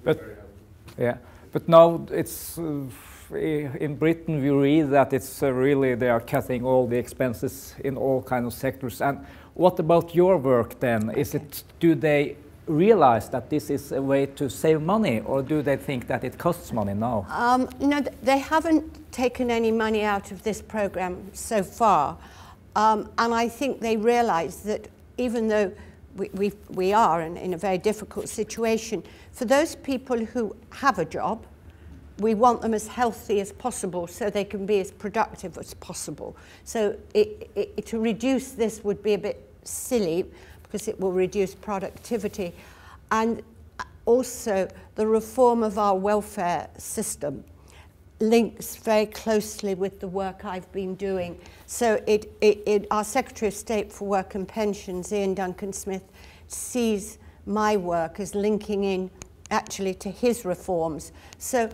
But yeah, but now it's in Britain we read that it's really they are cutting all the expenses in all kinds of sectors. And what about your work then? Is it, do they realize that this is a way to save money, or do they think that it costs money now? No, they haven't taken any money out of this program so far, and I think they realize that even though we are in a very difficult situation, for those people who have a job, we want them as healthy as possible so they can be as productive as possible. So to reduce this would be a bit silly because it will reduce productivity. And also the reform of our welfare system links very closely with the work I've been doing. So our Secretary of State for Work and Pensions, Ian Duncan Smith, sees my work as linking in actually to his reforms. So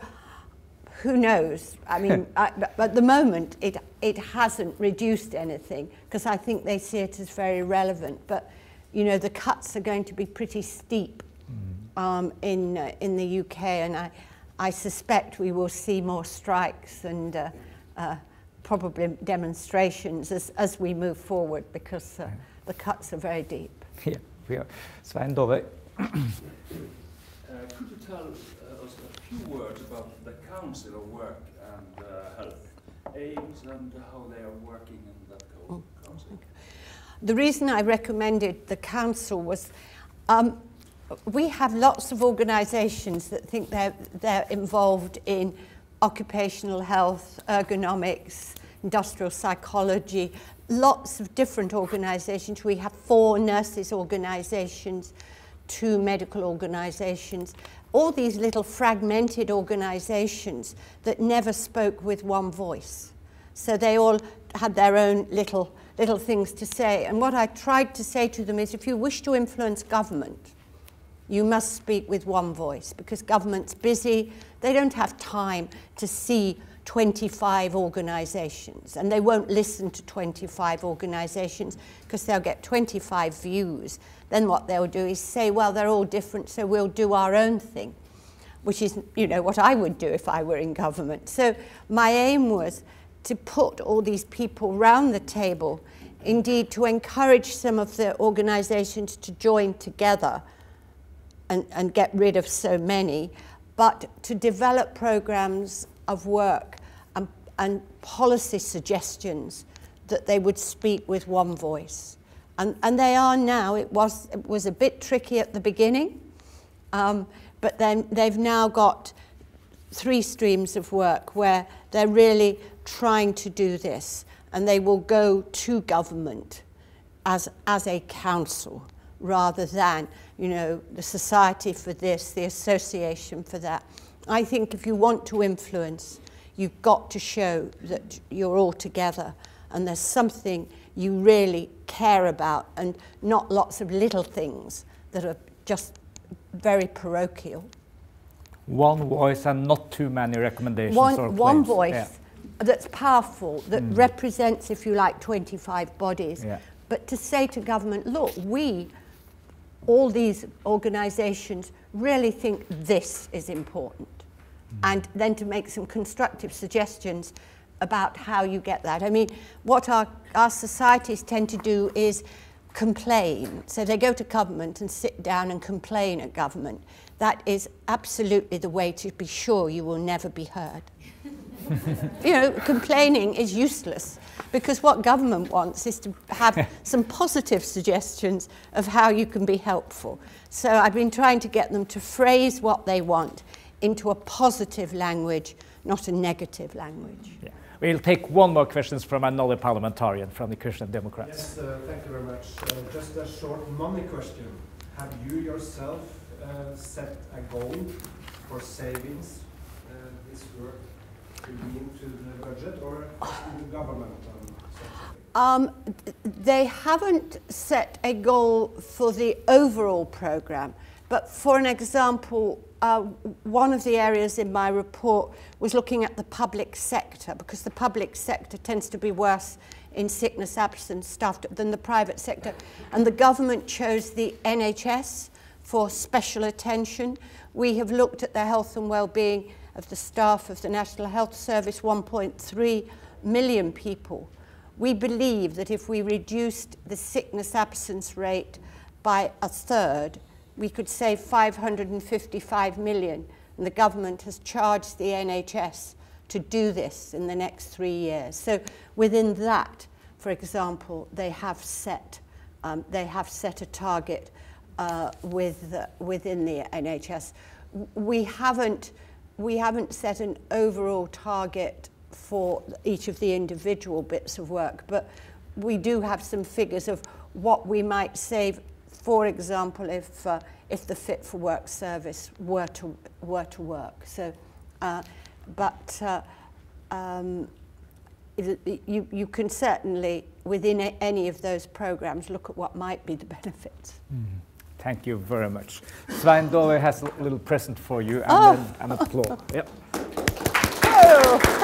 who knows? I mean, at the moment, it hasn't reduced anything because I think they see it as very relevant. But, you know, the cuts are going to be pretty steep in the UK, and I suspect we will see more strikes and probably demonstrations as we move forward because the cuts are very deep. Yeah, we are. Svein Dove. Could you tell us a few words about the Council of Work and Health, aims and how they are working in that council? The reason I recommended the council was we have lots of organisations that think they're involved in occupational health, ergonomics, industrial psychology, lots of different organisations. We have 4 nurses organisations, 2 medical organisations, all these little fragmented organisations that never spoke with one voice. So they all had their own little things to say. And what I tried to say to them is, if you wish to influence government, you must speak with one voice, because government's busy. They don't have time to see 25 organisations, and they won't listen to 25 organisations because they'll get 25 views. Then what they'll do is say, well, they're all different, so we'll do our own thing, which is, you know, what I would do if I were in government. So my aim was to put all these people round the table, indeed to encourage some of the organisations to join together and get rid of so many, but to develop programmes of work and policy suggestions that they would speak with one voice. And they are now. It was a bit tricky at the beginning, but then they've now got 3 streams of work where they're really trying to do this, and they will go to government as a council rather than, you know, the society for this, the association for that. I think if you want to influence, you've got to show that you're all together and there's something you really care about and not lots of little things that are just very parochial. One voice and not too many recommendations or claims. One voice that's powerful, that represents, if you like, 25 bodies. Yeah. But to say to government, look, all these organisations really think this is important. And then to make some constructive suggestions about how you get that. I mean, what our societies tend to do is complain. So they go to government and sit down and complain at government. That is absolutely the way to be sure you will never be heard. You know, complaining is useless, because what government wants is to have some positive suggestions of how you can be helpful. So I've been trying to get them to phrase what they want into a positive language, not a negative language. Yeah. We'll take one more question from another parliamentarian from the Christian Democrats. Yes, thank you very much. Just a short money question. Have you yourself set a goal for savings this work to be into the budget, or in the government? They haven't set a goal for the overall programme, but for an example, one of the areas in my report was looking at the public sector, because the public sector tends to be worse in sickness, absence, stuff than the private sector. And the government chose the NHS for special attention. We have looked at the health and well-being of the staff of the National Health Service, 1.3 million people. We believe that if we reduced the sickness absence rate by a third, we could save 555 million, and the government has charged the NHS to do this in the next 3 years. So within that, for example, they have set a target within the NHS. We haven't set an overall target for each of the individual bits of work, but we do have some figures of what we might save. For example, if the Fit for Work service were to work. So, you can certainly, within any of those programs, look at what might be the benefits. Thank you very much. Svein Dole has a little present for you, and then an applause. Yep. Oh.